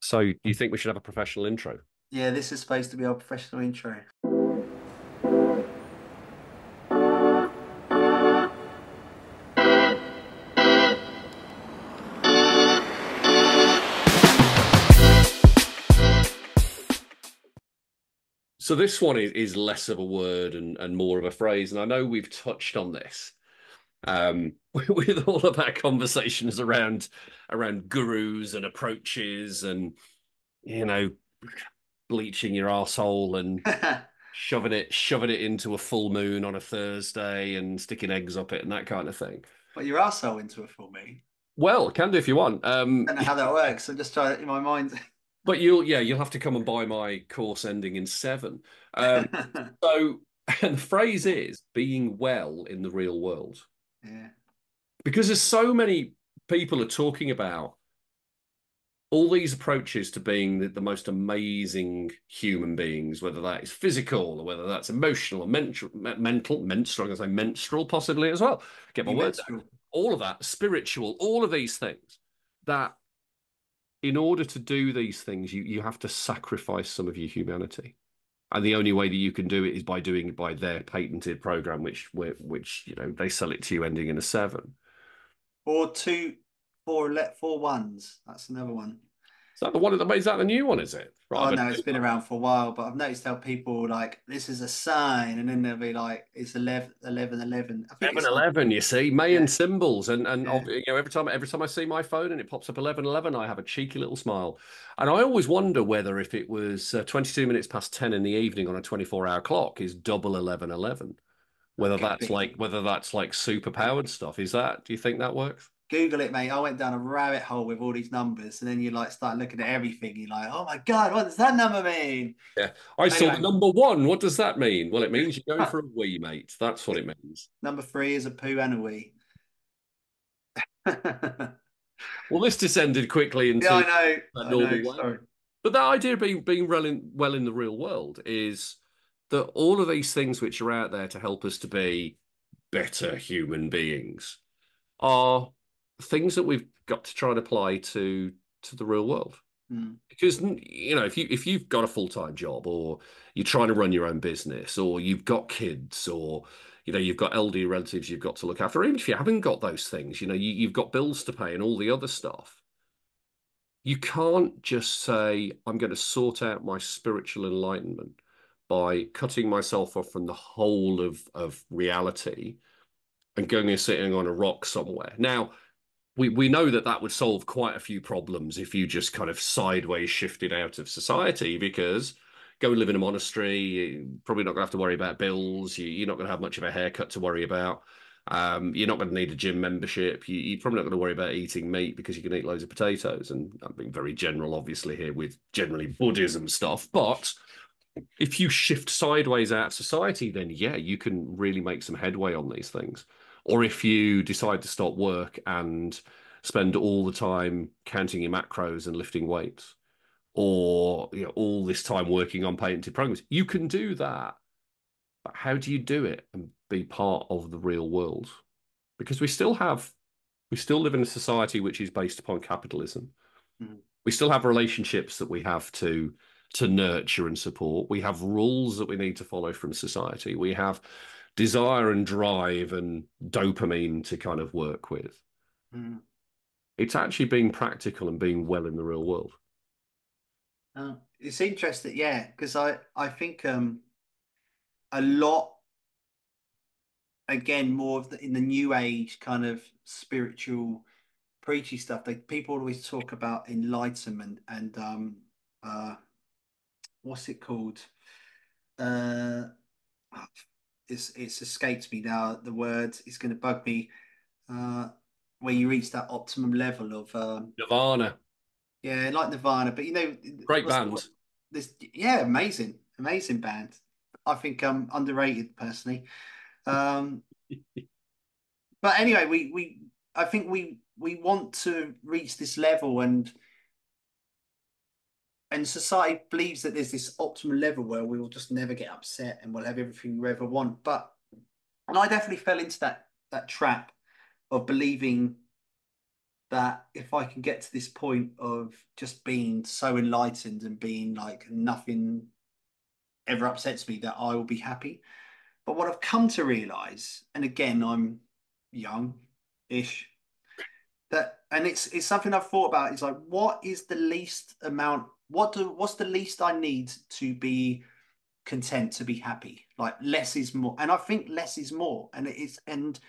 So, do you think we should have a professional intro? Yeah, this is supposed to be our professional intro. So, this one is less of a word and more of a phrase. And I know we've touched on this with all of our conversations around gurus and approaches and, you know, bleaching your arsehole and shoving it into a full moon on a Thursday and sticking eggs up it and that kind of thing. But your arsehole into it for me. Well, can do if you want. I don't know how that works. I'm just trying in my mind. But you'll have to come and buy my course ending in seven. So, and the phrase is being well in the real world. Yeah. Because there's so many people are talking about all these approaches to being the most amazing human beings, whether that is physical or whether that's emotional or menstrual, I'm going to say menstrual possibly as well. Get my Be words out. menstrual. All of that, spiritual, all of these things that in order to do these things, you have to sacrifice some of your humanity. And the only way that you can do it is by doing it by their patented program, which they sell it to you ending in a seven. Or two, four ones. That's another one. Is that the one? Is that the new one? Is it? Right, I Oh better no, do it's been that. around for a while, but I've noticed how people like this is a sign, and then they'll be like, it's 11, 11, 11. I think 11, it's like, 11, you see, Mayan yeah, symbols, and yeah. every time I see my phone and it pops up 11, 11, I have a cheeky little smile, and I always wonder whether if it was 22 minutes past 10 in the evening on a 24-hour clock is double 11, 11. That Whether could that's be. like whether that's like superpowered stuff. Is that? Do you think that works? Google it, mate. I went down a rabbit hole with all these numbers, and then you like start looking at everything. You're like, oh my God, what does that number mean? Yeah. I saw the Anyway, number one. What does that mean? Well, it means you're going for a wee, mate. That's what it means. number three is a poo and a wee. Yeah, Well, this descended quickly into I know. a I know. normal way. Sorry. But that idea of being well in the real world is that all of these things which are out there to help us to be better human beings are things that we've got to try and apply to the real world. Mm, Because if you've got a full-time job or you're trying to run your own business or you've got kids or you've got elderly relatives you've got to look after, even if you haven't got those things, you've got bills to pay and all the other stuff. You can't just say, I'm going to sort out my spiritual enlightenment by cutting myself off from the whole of reality and going and sitting on a rock somewhere. Now, we know that that would solve quite a few problems if you just kind of sideways shifted out of society because go and live in a monastery, you're probably not going to have to worry about bills. You're not going to have much of a haircut to worry about. You're not going to need a gym membership. You're probably not going to worry about eating meat because you can eat loads of potatoes. And I'm being very general, obviously, here with generally Buddhism stuff. But if you shift sideways out of society, then yeah, you can really make some headway on these things. Or if you decide to stop work and spend all the time counting your macros and lifting weights, or all this time working on patented programs, you can do that. But how do you do it and be part of the real world? Because we still live in a society which is based upon capitalism. mm, We still have relationships that we have to nurture and support. We have rules that we need to follow from society. We have desire and drive and dopamine to kind of work with. mm. It's actually being practical and being well in the real world. It's interesting, yeah, because I think a lot again more of the in the new age kind of spiritual preachy stuff. People always talk about enlightenment and what's it called? Uh, it's escaped me now. The word is going to bug me. Uh, where you reach that optimum level of Nirvana, yeah, like Nirvana. But great what's band. this? Yeah, amazing, amazing band. I think underrated personally. Um, but anyway, we I think we want to reach this level and society believes that there's this optimal level where we will just never get upset and we'll have everything we ever want. But and I definitely fell into that trap of believing that if I can get to this point of just being so enlightened and being like nothing ever upsets me, that I will be happy. But what I've come to realize, and again, I'm young-ish, that and it's something I've thought about. It's like, what is the least amount? What's the least I need to be content, to be happy? Like less is more, and I think less is more. And it's and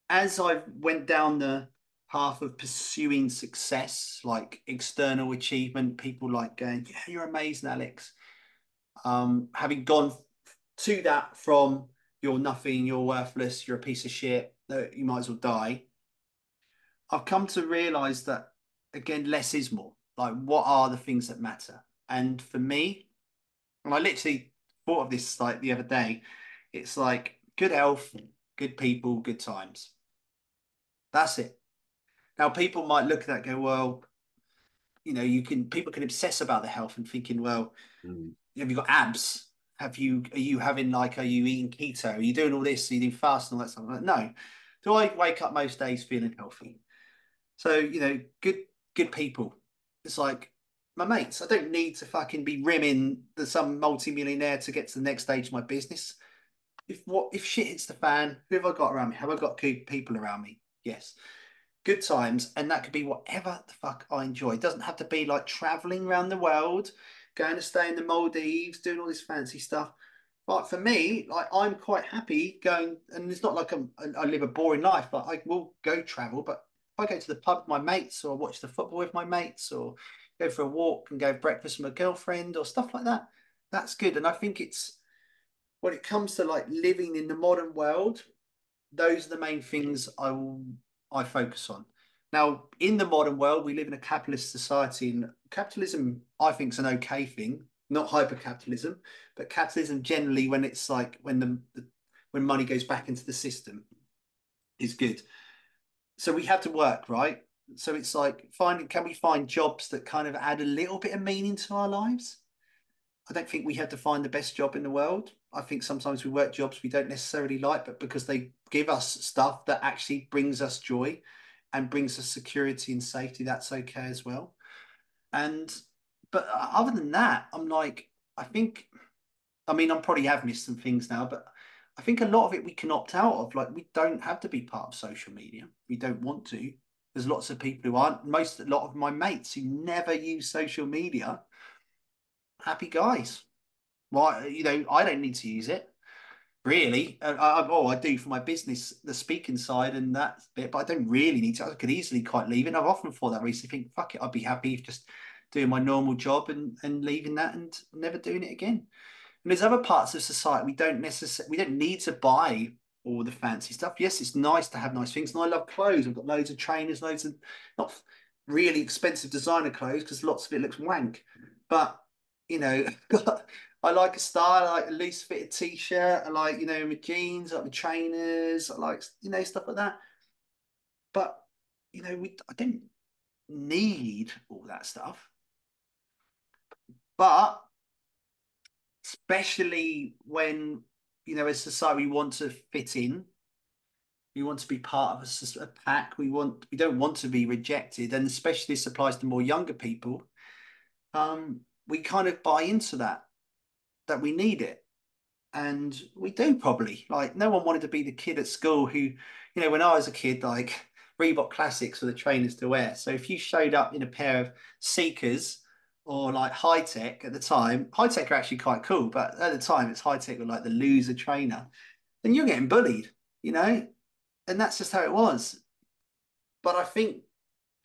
as I went down the path of pursuing success, like external achievement, people like going, "Yeah, you're amazing, Alex." Having gone to that from "you're nothing, you're worthless, you're a piece of shit, you might as well die," I've come to realize that again, less is more. Like, what are the things that matter? And for me, and I literally thought of this like the other day, it's like good health, good people, good times. That's it. Now, people might look at that and go, well, people can obsess about the health and thinking, well, Mm. have you got abs? Are you having like, are you eating keto? Are you doing all this? Are you doing fast and all that stuff? Like, no. Do I wake up most days feeling healthy? So, good people. It's like my mates. I don't need to fucking be rimming some multi-millionaire to get to the next stage of my business. If shit hits the fan, who have I got around me? Have I got good people around me? Yes. Good times, and that could be whatever the fuck I enjoy. It doesn't have to be like traveling around the world, going to stay in the Maldives, doing all this fancy stuff. But for me, like I'm quite happy going, and it's not like I live a boring life, but I will go travel. But if I go to the pub with my mates, or watch the football with my mates, or go for a walk and go have breakfast with my girlfriend, or stuff like that, that's good. And I think it's when it comes to like living in the modern world, those are the main things I focus on. Now, in the modern world, we live in a capitalist society, and capitalism, I think, is an okay thing, not hyper capitalism, but capitalism generally, when it's like when money goes back into the system, is good. So we have to work, right? So it's like finding, can we find jobs that kind of add a little bit of meaning to our lives? I don't think we have to find the best job in the world. I think sometimes we work jobs we don't necessarily like, but because they give us stuff that actually brings us joy and brings us security and safety, that's okay as well. And but other than that, I'm like, I think, I mean, I probably have missed some things now, but I think a lot of it we can opt out of. Like, we don't have to be part of social media. We don't want to. There's lots of people who aren't. A lot of my mates who never use social media, happy guys. Well, I don't need to use it really. I do for my business, the speaking side and that bit, but I don't really need to. I could easily quite leave it. And I've often thought that recently. Think, fuck it, I'd be happy if just doing my normal job and leaving that and never doing it again. And there's other parts of society we don't need to buy all the fancy stuff. Yes, it's nice to have nice things, and I love clothes. I've got loads of trainers, loads of not really expensive designer clothes because lots of it looks wank. But I like a style. I like a loose fitted t-shirt. I like my jeans. I like my trainers. I like stuff like that. But I don't need all that stuff. But especially when as society we want to fit in, we want to be part of a pack, we don't want to be rejected, and especially this applies to more younger people. We kind of buy into that we need it, and we do probably. Like, no one wanted to be the kid at school who, when I was a kid, like Reebok Classics were the trainers to wear. So if you showed up in a pair of Seekers or like High Tech at the time, High Tech are actually quite cool, but at the time it's High Tech were like the loser trainer, then you're getting bullied, you know, and that's just how it was. But I think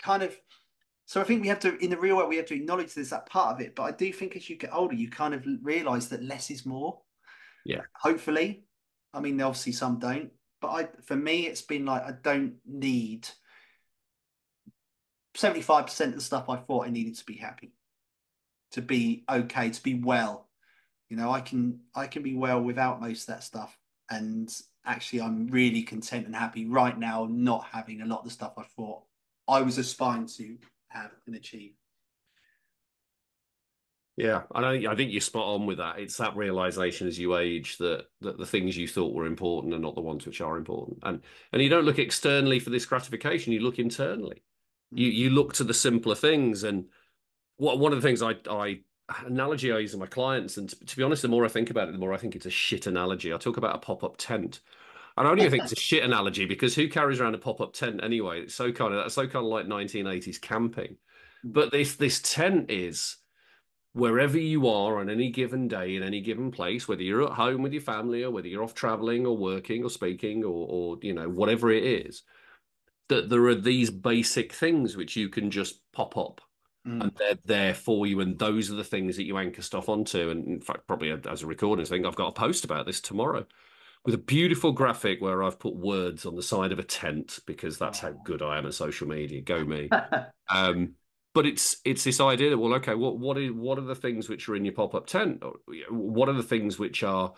kind of so I think we have to, in the real world, we have to acknowledge there's that part of it. But I do think as you get older, you kind of realize that less is more. Yeah. Hopefully, I mean, obviously some don't, but for me, it's been like I don't need 75% of the stuff I thought I needed to be happy, to be okay, to be well. I can be well without most of that stuff, and actually, I'm really content and happy right now, not having a lot of the stuff I thought I was aspiring to have and achieve. Yeah, I think you're spot on with that. It's that realization as you age that the things you thought were important are not the ones which are important. And you don't look externally for this gratification, you look internally. Mm, You look to the simpler things. And one of the things I analogy I use with my clients, and to be honest, the more I think about it, the more I think it's a shit analogy. I talk about a pop-up tent. And I only think it's a shit analogy because who carries around a pop-up tent anyway? It's so kind of like 1980s camping. mm, But this tent is wherever you are on any given day in any given place, whether you're at home with your family or whether you're off traveling or working or speaking or whatever it is, that there are these basic things which you can just pop up and mm. they're there for you. And those are the things that you anchor stuff onto. And in fact, probably as a recording thing, I've got a post about this tomorrow with a beautiful graphic where I've put words on the side of a tent because that's how Oh. good I am at social media. Go me. Um, but it's this idea that, well, okay, what are the things which are in your pop-up tent? Or, what are the things which are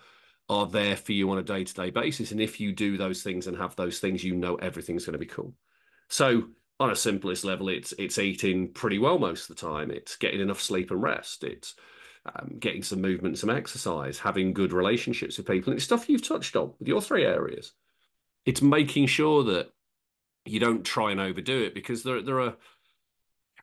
there for you on a day-to-day basis? And if you do those things and have those things, you know everything's going to be cool. So on a simplest level, it's eating pretty well most of the time. It's getting enough sleep and rest. It's getting some movement, some exercise, having good relationships with people. And it's stuff you've touched on with your three areas. It's making sure that you don't try and overdo it because there are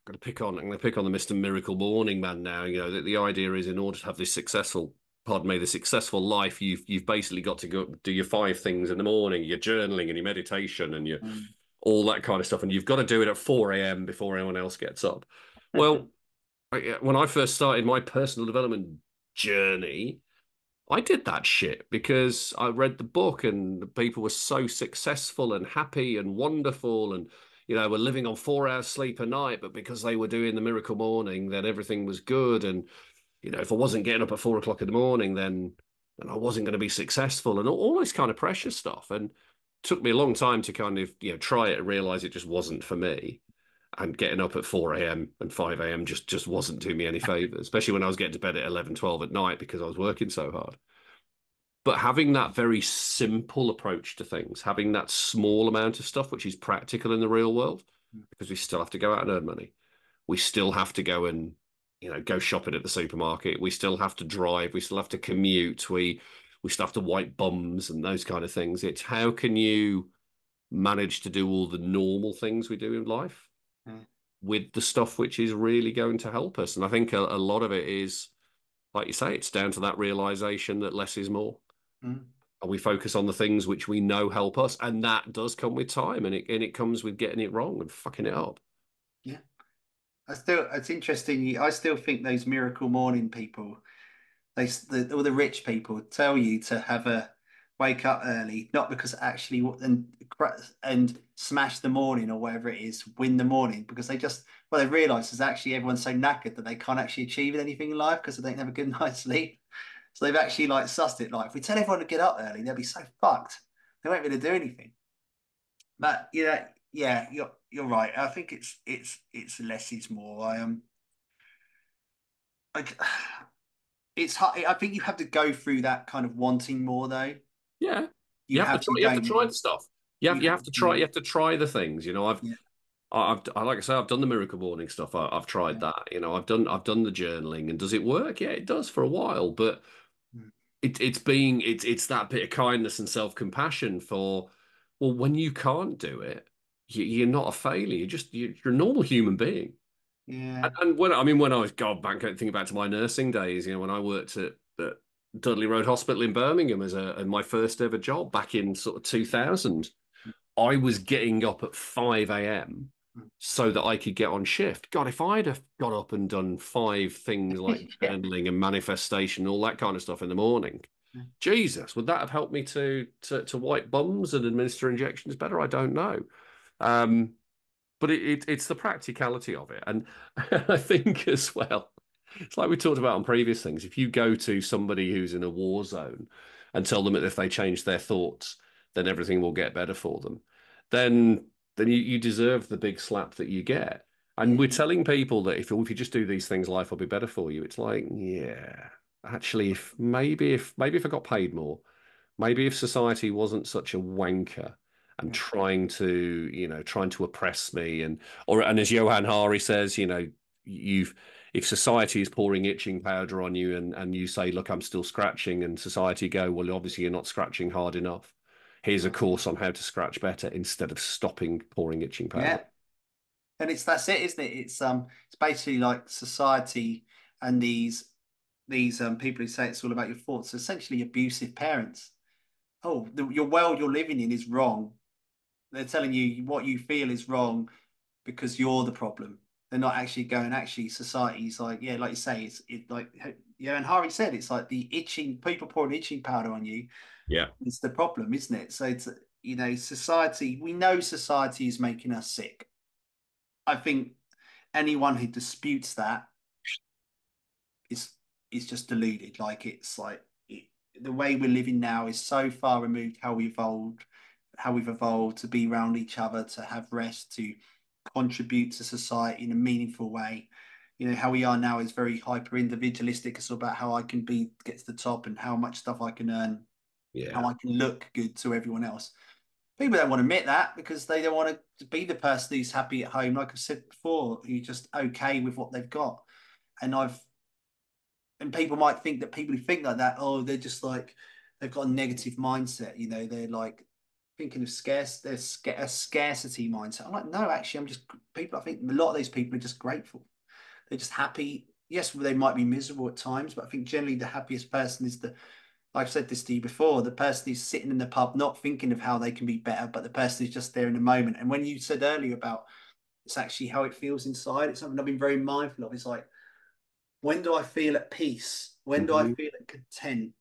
I'm going to pick on the Mr. Miracle Morning Man now. You know, the idea is in order to have this successful, pardon me, the successful life, you've basically got to go do your five things in the morning, your journaling and your meditation and your Mm. all that kind of stuff. And you've got to do it at 4 a.m. before anyone else gets up. Well, when I first started my personal development journey, I did that shit because I read the book and the people were so successful and happy and wonderful and were living on 4 hours sleep a night, but because they were doing the miracle morning, then everything was good. And if I wasn't getting up at 4 o'clock in the morning, then I wasn't going to be successful and all this kind of pressure stuff. And it took me a long time to kind of try it and realize it just wasn't for me. And getting up at 4 a.m. and 5 a.m. just wasn't doing me any favors, especially when I was getting to bed at 11, 12 at night because I was working so hard. But having that very simple approach to things, having that small amount of stuff which is practical in the real world, because we still have to go out and earn money. We still have to go and, go shopping at the supermarket. We still have to drive. We still have to commute. We still have to wipe bums and those kind of things. It's how can you manage to do all the normal things we do in life Mm. with the stuff which is really going to help us? And I think a lot of it is, like you say, it's down to that realization that less is more Mm. and we focus on the things which we know help us, and that does come with time, and it comes with getting it wrong and fucking it up. Yeah. It's interesting. I still think those miracle morning people, all the rich people tell you to have a wake up early, not because actually and smash the morning or whatever it is, win the morning, because they realize is actually everyone's so knackered that they can't actually achieve anything in life because they don't have a good night's sleep. So they've actually like sussed it. Like if we tell everyone to get up early, they'll be so fucked. They won't be able to do anything. But yeah, you're right. I think it's less is more. Like it's hard. I think you have to go through that kind of wanting more though. Yeah, You have to, you have to don't try you? the stuff. You You, have to try yeah, you have to try the things. yeah, Like I say, I've done the miracle morning stuff. I've tried yeah, that. I've done the journaling, and does it work? Yeah, it does for a while, but mm, it's that bit of kindness and self compassion for, well, when you can't do it, you're not a failure. You're a normal human being. yeah, And when I was God back thinking back to my nursing days, when I worked at Dudley Road Hospital in Birmingham as my first ever job back in sort of 2000, I was getting up at 5 a.m. mm, so that I could get on shift. God, if I'd have got up and done five things like yeah, journaling and manifestation, all that kind of stuff in the morning, Jesus, would that have helped me to wipe bums and administer injections better? I don't know. Um, but it's the practicality of it. And I think as well, it's like we talked about on previous things. If you go to somebody who's in a war zone and tell them that if they change their thoughts, then everything will get better for them, then you deserve the big slap that you get. And we're yeah, telling people that if you just do these things, life will be better for you. It's like, yeah, actually, if I got paid more, maybe if society wasn't such a wanker and mm, trying to oppress me and as Johan Hari says, you've if society is pouring itching powder on you and you say, look, I'm still scratching, and society go, well, obviously you're not scratching hard enough. Here's a course on how to scratch better instead of stopping pouring itching powder. Yeah. And that's it, isn't it? It's basically like society and these people who say it's all about your thoughts, essentially abusive parents. Oh, your world you're living in is wrong. They're telling you what you feel is wrong because you're the problem. They're not actually going, actually, society's like, yeah, like you say, it like, yeah, and Hari said, it's like the itching, people pouring itching powder on you Yeah. is the problem, isn't it? So it's, society, we know society is making us sick. I think anyone who disputes that is is just deluded. Like it's like the way we're living now is so far removed how we've evolved to be around each other, to have rest, to contribute to society in a meaningful way. How we are now is very hyper individualistic. It's all about how I can get to the top and how much stuff I can earn, how Yeah. I can look good to everyone else. People don't want to admit that because they don't want to be the person who's happy at home, like I said before, who's just okay with what they've got. And I've and people might think that people who think like that, oh, they're just like they've got a negative mindset. They're like thinking of a scarcity mindset. I'm like, no, actually, I'm just people. I think a lot of these people are just grateful. They're just happy. Yes, they might be miserable at times, but I think generally the happiest person is I've said this to you before, the person who's sitting in the pub, not thinking of how they can be better, but the person who's just there in the moment. And when you said earlier about it's actually how it feels inside, it's something I've been very mindful of. It's like, when do I feel at peace? When do I Mhm. feel at content?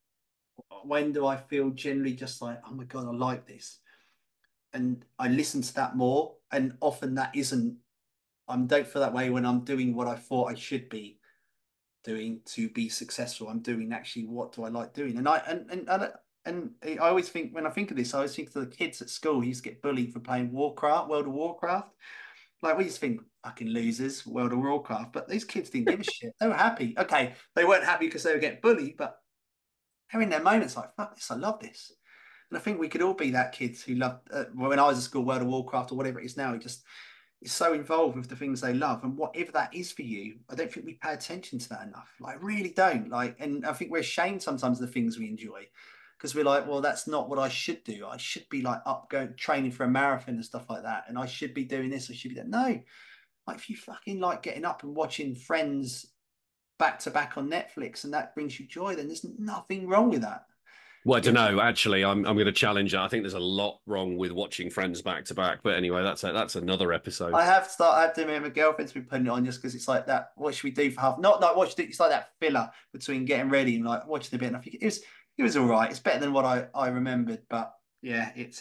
When do I feel generally just like, oh my God, I like this? And I listen to that more. And often that isn't, I don't feel that way when I'm doing what I thought I should be doing to be successful. I'm doing actually what do I like doing? And I always think when I think of this, I always think of the kids at school who used to get bullied for playing World of Warcraft. Like we just think fucking losers, World of Warcraft, but these kids didn't give a shit. They were happy. Okay, they weren't happy because they were getting bullied, but they're in their moments like, fuck this, I love this. And I think we could all be that kids who loved, when I was at school, World of Warcraft or whatever it is now, it just is so involved with the things they love. And whatever that is for you, I don't think we pay attention to that enough. Like, I really don't. Like, and I think we're ashamed sometimes of the things we enjoy because we're like, well, that's not what I should do. I should be like up going training for a marathon and stuff like that. And I should be doing this. I should be that. No, like if you fucking like getting up and watching Friends back to back on Netflix and that brings you joy, then there's nothing wrong with that. Well, I don't Yeah, know. Actually, I'm going to challenge that. I think there's a lot wrong with watching Friends back to back. But anyway, that's another episode. I have to admit, my girlfriend's been putting it on just because it's like that. What should we do for half? Not like what should it's like that filler between getting ready and like watching a bit. And I think it was all right. It's better than what I remembered, but yeah, it's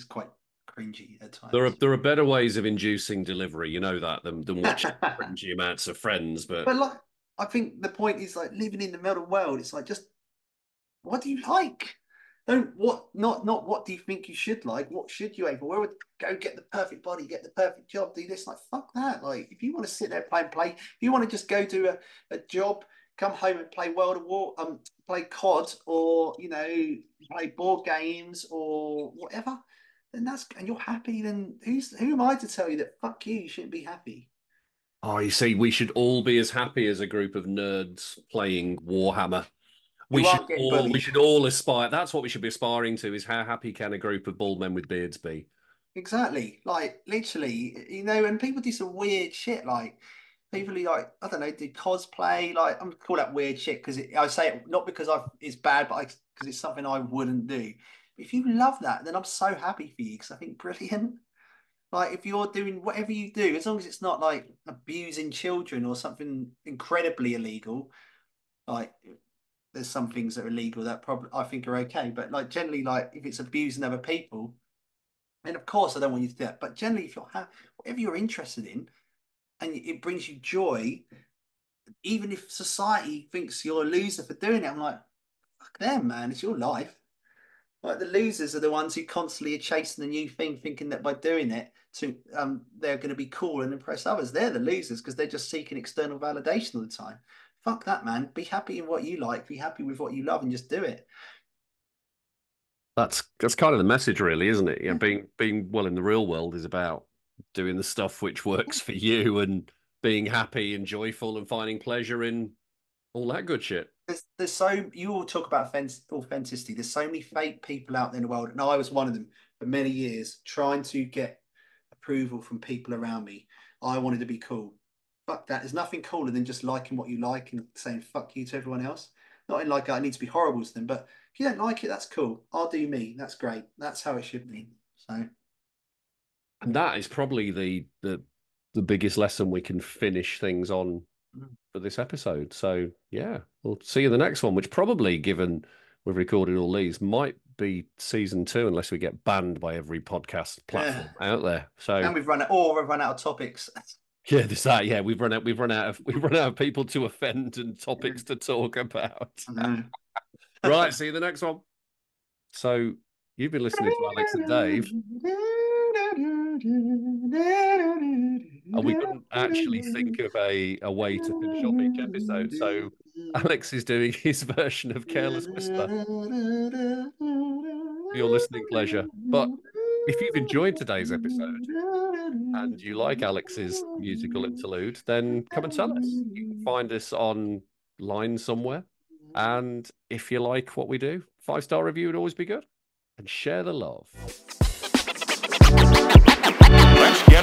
quite cringy at There are times. there are better ways of inducing delivery, you know that, than watching cringy amounts of Friends. But But like, I think the point is like living in the modern world. It's like just what do you like? Don't what not what do you think you should like? What should you aim for? Where would go get the perfect body, get the perfect job, do this? Like fuck that. Like if you want to sit there if you want to just go do a job, come home and play World of War, play COD or play board games or whatever, then and you're happy, then who am I to tell you that fuck you shouldn't be happy? oh, you see, we should all be as happy as a group of nerds playing Warhammer. We Who should aren't getting all we bullied. should all aspire. That's what we should be aspiring to: is how happy can a group of bald men with beards be? Exactly. Like literally, and people do some weird shit. Like people who like, I don't know, do cosplay. Like I'm gonna call that weird shit because I say it not because it's bad, but because it's something I wouldn't do. But if you love that, then I'm so happy for you because I think brilliant. Like if you're doing whatever you do, as long as it's not like abusing children or something incredibly illegal. Like there's some things that are illegal that probably I think are okay, but like generally, like if it's abusing other people. And of course, I don't want you to do that. But generally, if whatever you're interested in and it brings you joy, even if society thinks you're a loser for doing it, I'm like, fuck them, man. It's your life. Like the losers are the ones who constantly are chasing a new thing, thinking that by doing it, they're going to be cool and impress others. They're the losers because they're just seeking external validation all the time. Fuck that, man. Be happy in what you like. Be happy with what you love, and just do it. That's kind of the message, really, isn't it? Yeah, Yeah, being well in the real world is about doing the stuff which yeah. works for you, and being happy and joyful and finding pleasure in all that good shit. There's so you all talk about authenticity. There's so many fake people out there in the world, and I was one of them for many years, trying to get approval from people around me. I wanted to be cool. Fuck that. There's nothing cooler than just liking what you like and saying fuck you to everyone else. Not in like I need to be horrible to them, but if you don't like it, that's cool. I'll do me. That's great. That's how it should be. So And that is probably the biggest lesson we can finish things on for this episode. So yeah, we'll see you in the next one, which probably, given we've recorded all these, might be season 2 unless we get banned by every podcast yeah. platform out there. So And we've run out of topics. yeah, there's that. Yeah, we've run out of people to offend and topics to talk about. I know. Right, see you in the next one. So you've been listening to Alex and Dave, and we couldn't actually think of a way to finish off each episode. So Alex is doing his version of Careless Whisper for your listening pleasure. But if you've enjoyed today's episode and you like Alex's musical interlude, then come and tell us. You can find us online somewhere. And if you like what we do, 5-star review would always be good. And share the love. Let's get